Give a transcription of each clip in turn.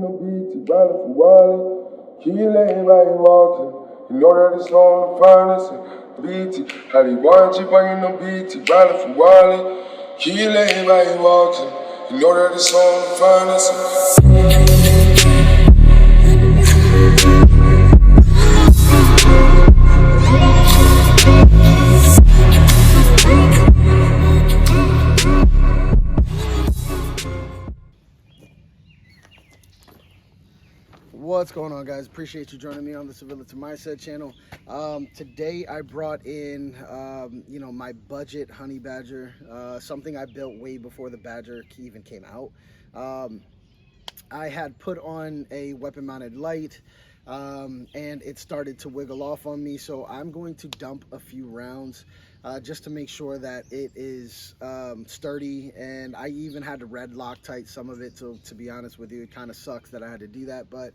Beat, riding for Wally. Kill everybody walking. You know that it's on the finest. BT, how they want you bringing them BT, riding for Wally. Kill everybody walking. You know that it's on the finest. What's going on, guys? Appreciate you joining me on the Civility Mindset channel. Today I brought in my budget honey badger, something I built way before the badger even came out. I had put on a weapon mounted light, and it started to wiggle off on me, so I'm going to dump a few rounds just to make sure that it is sturdy. And I even had to red Loctite some of it, so to be honest with you, it kind of sucks that I had to do that, but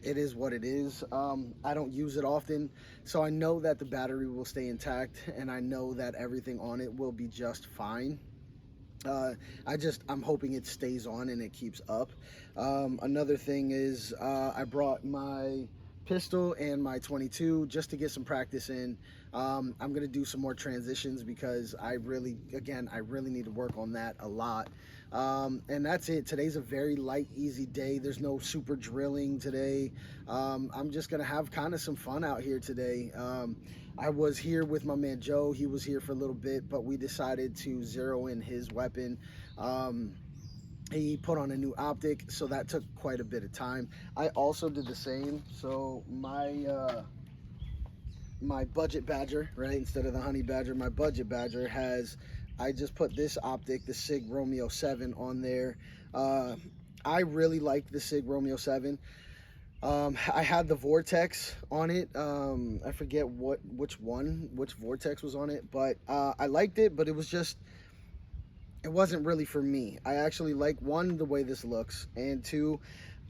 it is what it is. I don't use it often, so I know that the battery will stay intact, and I know that everything on it will be just fine. I'm hoping it stays on and it keeps up. Another thing is I brought my pistol and my 22 just to get some practice in. I'm gonna do some more transitions because I really need to work on that a lot. And that's it. Today's a very light, easy day. There's no super drilling today. I'm just gonna have kind of some fun out here today. I was here with my man Joe. He was here for a little bit, but we decided to zero in his weapon. He put on a new optic, so that took quite a bit of time. I also did the same. So my budget badger, right, instead of the honey badger, my budget badger I just put this optic, the Sig Romeo 7, on there. I really like the Sig Romeo 7. I had the Vortex on it. I forget which Vortex was on it, but I liked it, but it wasn't really for me. I actually like, one, the way this looks, and two,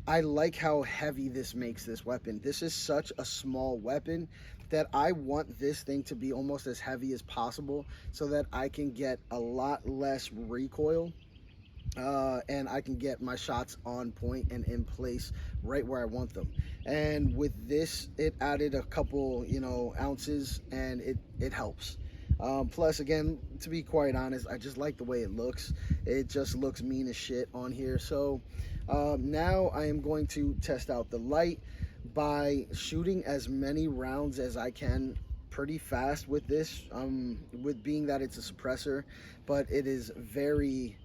I like how heavy this makes this weapon. This is such a small weapon that I want this thing to be almost as heavy as possible so that I can get a lot less recoil. And I can get my shots on point and in place right where I want them. And with this, it added a couple, ounces, and it helps. Plus, again, to be quite honest, I just like the way it looks. It just looks mean as shit on here. So now I am going to test out the light by shooting as many rounds as I can pretty fast with this, with being that it's a suppressor, but it is very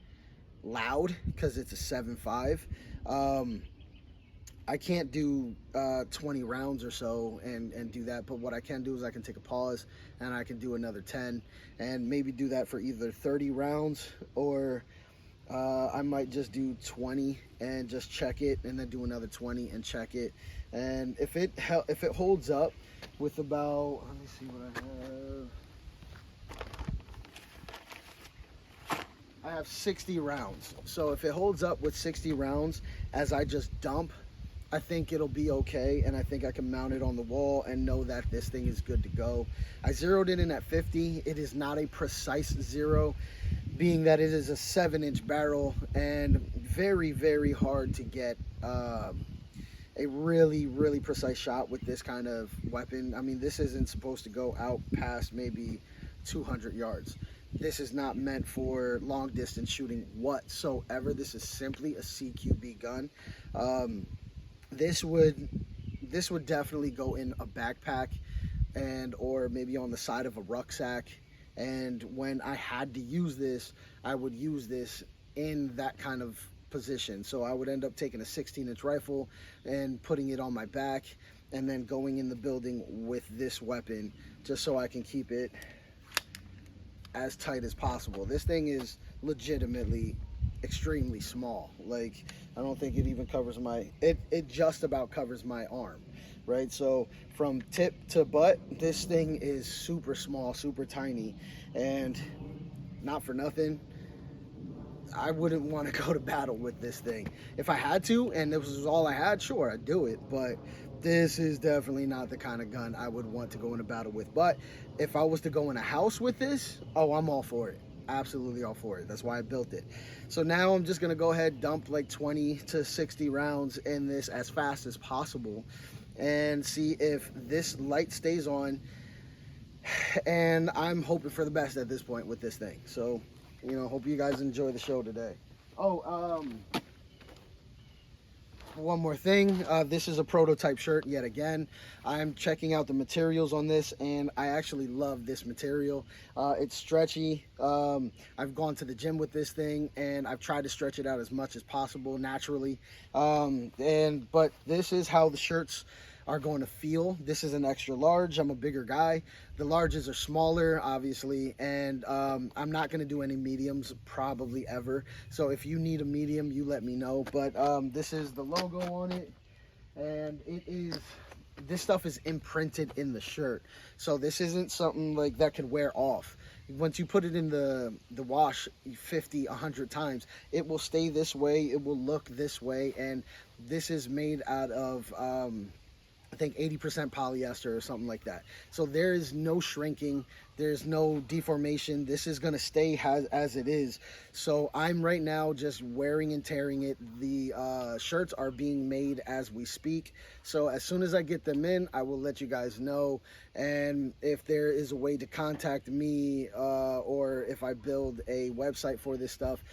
loud because it's a 7.5. I can't do 20 rounds or so and do that, but what I can do is I can take a pause and I can do another 10 and maybe do that for either 30 rounds, or I might just do 20 and just check it, and then do another 20 and check it. And if it holds up with about, let me see what I have 60 rounds. So if it holds up with 60 rounds as I just dump, I think it'll be okay, and I think I can mount it on the wall and know that this thing is good to go. I zeroed it in at 50. It is not a precise zero, being that it is a 7-inch barrel and very, very hard to get a really, really precise shot with this kind of weapon. I mean, this isn't supposed to go out past maybe 200 yards. This is not meant for long distance shooting whatsoever. This is simply a CQB gun. This would definitely go in a backpack or maybe on the side of a rucksack. And when I had to use this, I would use this in that kind of position. So I would end up taking a 16-inch rifle and putting it on my back, and then going in the building with this weapon just so I can keep it as tight as possible. This thing is legitimately extremely small. Like, I don't think it even covers it just about covers my arm, right? So from tip to butt, this thing is super small, super tiny, and not for nothing, I wouldn't want to go to battle with this thing. If I had to and this was all I had, sure, I'd do it, but this is definitely not the kind of gun I would want to go into battle with. But if I was to go in a house with this, oh, I'm all for it. absolutely all for it. That's why I built it. So now I'm just gonna go ahead, dump like 20 to 60 rounds in this as fast as possible and see if this light stays on. And I'm hoping for the best at this point with this thing. So, you know, hope you guys enjoy the show today. Oh, one more thing, this is a prototype shirt yet again. I'm checking out the materials on this, and I actually love this material. It's stretchy. I've gone to the gym with this thing, and I've tried to stretch it out as much as possible naturally. But this is how the shirts are going to feel. This is an extra large. I'm a bigger guy. The larges are smaller, obviously, and I'm not going to do any mediums probably ever. So if you need a medium, you let me know. But this is the logo on it, and this stuff is imprinted in the shirt. So this isn't something like that could wear off. Once you put it in the wash 50, 100 times, it will stay this way. It will look this way, and this is made out of I think 80% polyester or something like that. So there is no shrinking, there's no deformation. This is going to stay as it is. So I'm right now just wearing and tearing it. The shirts are being made as we speak. So as soon as I get them in, I will let you guys know. And if there is a way to contact me or if I build a website for this stuff,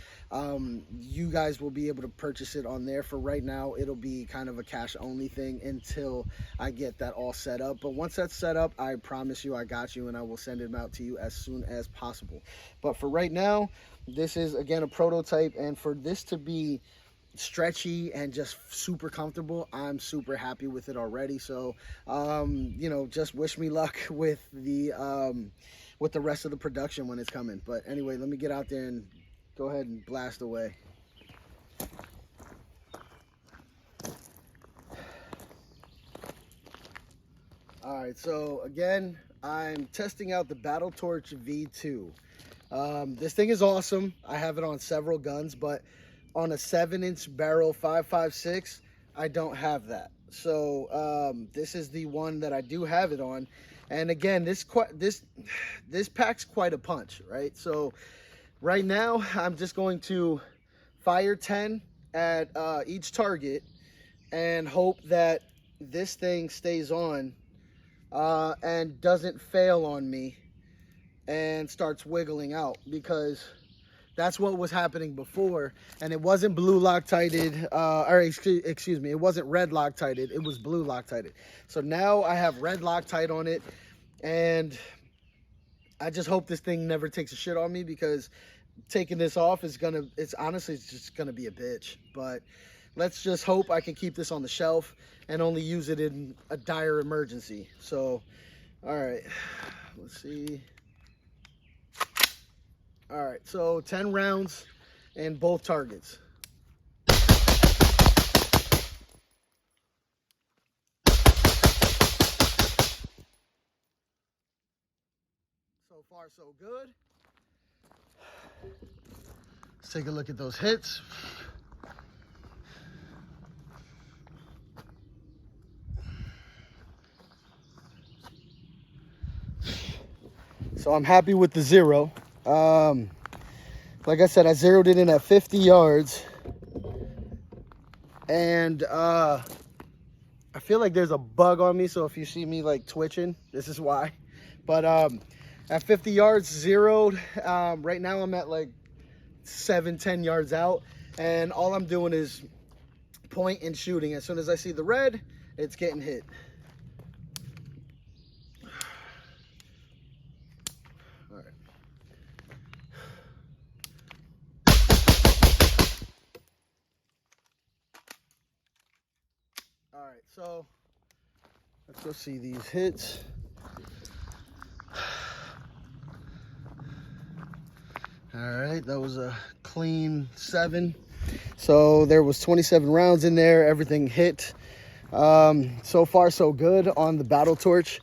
you guys will be able to purchase it on there. For right now, it'll be kind of a cash only thing until I get that all set up. But once that's set up, I promise you I got you, and I will send them out to you as soon as possible. But for right now, this is again a prototype, and for this to be stretchy and just super comfortable, I'm super happy with it already. So you know, just wish me luck with the rest of the production when it's coming. But anyway, let me get out there and go ahead and blast away. All right, so again, I'm testing out the Battle Torch V2. This thing is awesome. I have it on several guns, but on a 7-inch barrel 5.56, I don't have that. So this is the one that I do have it on. And again, this packs quite a punch, right? So right now, I'm just going to fire 10 at each target and hope that this thing stays on and doesn't fail on me and starts wiggling out, because that's what was happening before. And it wasn't blue Loctited, or excuse me, it wasn't red Loctited, it was blue Loctited. So now I have red Loctite on it, and I just hope this thing never takes a shit on me, because taking this off is it's honestly just gonna be a bitch. But let's just hope I can keep this on the shelf and only use it in a dire emergency. So, all right, let's see. All right, so 10 rounds and both targets. So far, so good. Let's take a look at those hits. So I'm happy with the 0. Like I said, I zeroed it in at 50 yards. And I feel like there's a bug on me, so if you see me like twitching, this is why. But at 50 yards, zeroed. Right now I'm at like 7-10 yards out, and all I'm doing is point and shooting. As soon as I see the red, it's getting hit. All right. All right, so let's go see these hits. All right, that was a clean 7. So there was 27 rounds in there. Everything hit. So far, so good on the Battle Torch.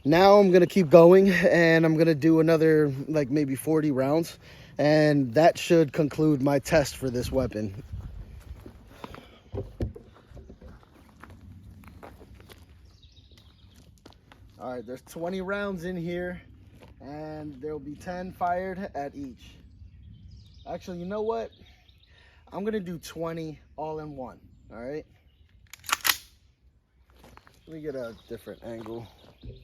Now I'm going to keep going, and I'm going to do another like maybe 40 rounds. And that should conclude my test for this weapon. All right, there's 20 rounds in here, and there will be 10 fired at each. Actually, you know what? I'm going to do 20 all in one. All right. Let me get a different angle. Okay.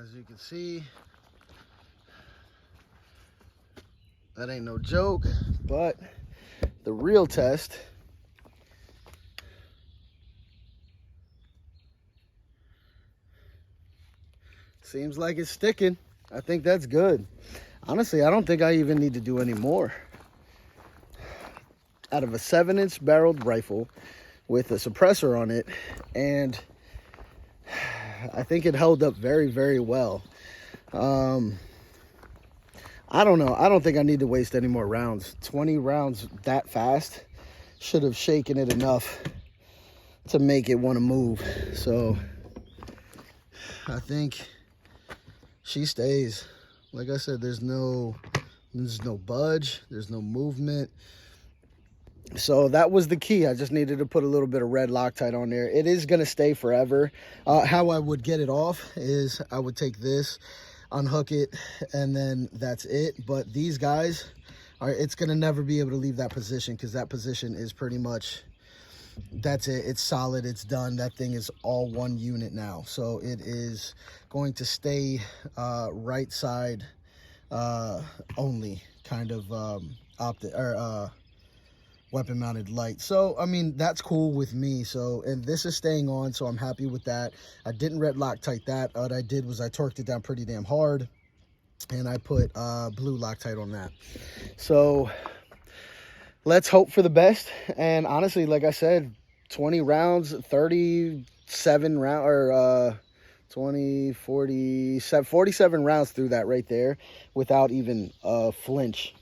As you can see, that ain't no joke, but the real test seems like it's sticking. I think that's good. Honestly, I don't think I even need to do any more. Out of a 7-inch barreled rifle with a suppressor on it, and I think it held up very, very well. I don't know. I don't think I need to waste any more rounds. 20 rounds that fast should have shaken it enough to make it want to move. So I think she stays. Like I said, there's no budge. There's no movement. So that was the key. I just needed to put a little bit of red Loctite on there. It is going to stay forever. How I would get it off is I would take this, unhook it, and then that's it. But these guys, it's going to never be able to leave that position, because that position is pretty much, that's it. It's solid. It's done. That thing is all one unit now. So it is going to stay right side only kind of optic or weapon mounted light. So I mean, that's cool with me. So, and this is staying on, so I'm happy with that. I didn't red Loctite that. What I did was I torqued it down pretty damn hard, and I put blue Loctite on that. So let's hope for the best. And honestly, like I said, 20 rounds, 37 round or 20, 47 rounds through that right there without even a flinch.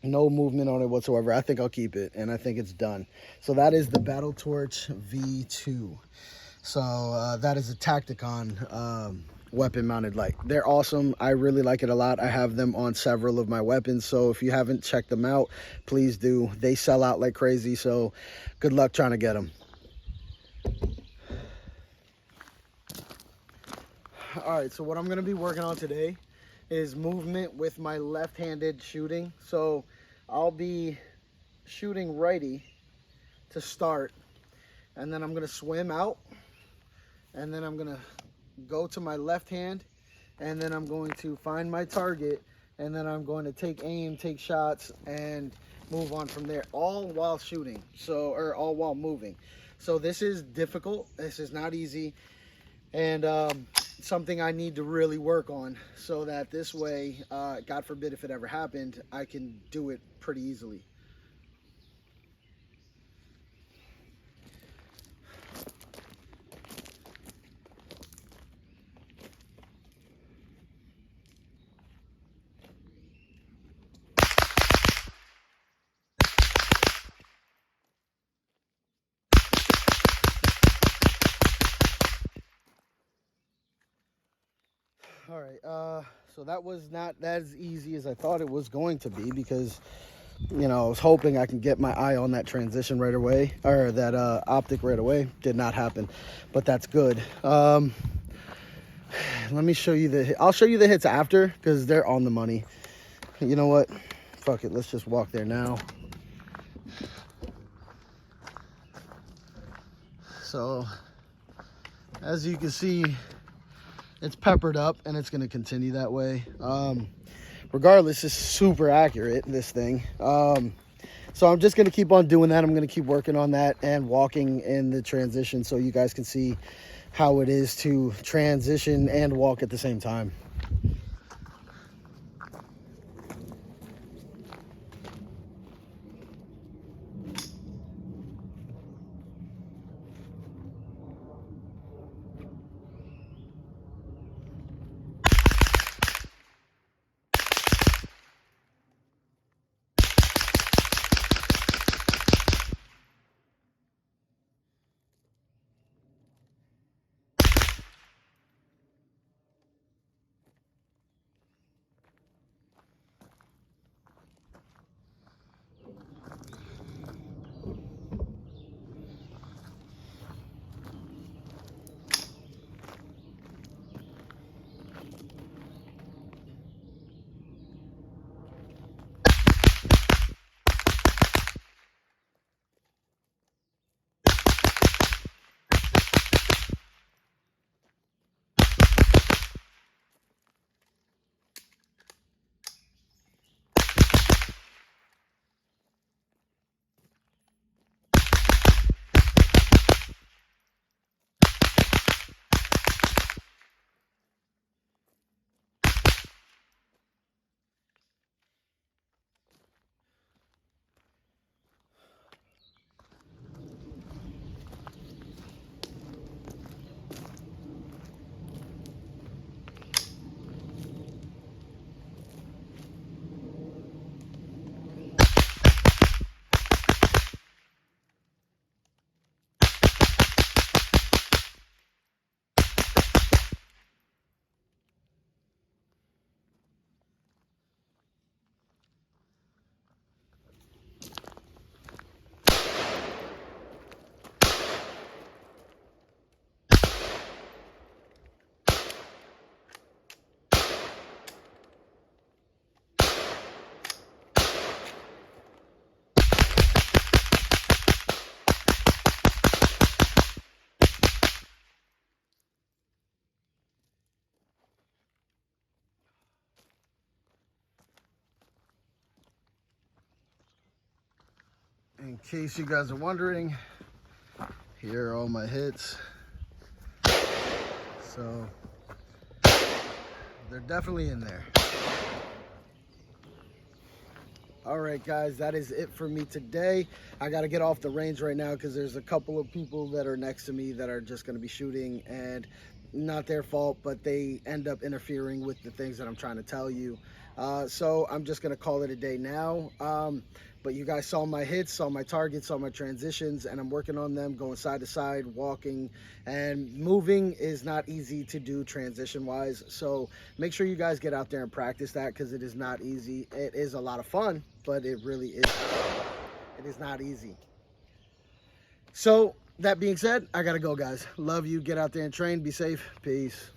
No movement on it whatsoever. I think I'll keep it, and I think it's done. So that is the Battle Torch V2. So that is a Tacticon weapon mounted light. They're awesome. I really like it a lot. I have them on several of my weapons, so if you haven't checked them out, please do. They sell out like crazy, so good luck trying to get them. All right, so what I'm going to be working on today is movement with my left-handed shooting. So I'll be shooting righty to start, and then I'm going to swim out, and then I'm going to go to my left hand, and then I'm going to find my target, and then I'm going to take aim, take shots, and move on from there, all while shooting, so, or all while moving. So this is difficult. This is not easy, and something I need to really work on, so that this way, God forbid if it ever happened, I can do it pretty easily. All right, so that was not as easy as I thought it was going to be, because, you know, I was hoping I can get my eye on that transition right away, or that optic right away. Did not happen, but that's good. Let me show you I'll show you the hits after, because they're on the money. You know what? Fuck it, let's just walk there now. So, as you can see, it's peppered up, and it's going to continue that way. Regardless, it's super accurate, this thing. So I'm just going to keep on doing that. I'm going to keep working on that and walking in the transition, so you guys can see how it is to transition and walk at the same time. In case you guys are wondering, here are all my hits. So they're definitely in there. All right, guys, that is it for me today. I got to get off the range right now because there's a couple of people that are next to me that are just going to be shooting, and not their fault, but they end up interfering with the things that I'm trying to tell you. So I'm just going to call it a day now. But you guys saw my hits, saw my targets, saw my transitions, and I'm working on them, going side to side, walking, and moving is not easy to do transition-wise. So make sure you guys get out there and practice that because it is not easy. It is a lot of fun, but it really is. It is not easy. So that being said, I got to go, guys. Love you. Get out there and train. Be safe. Peace.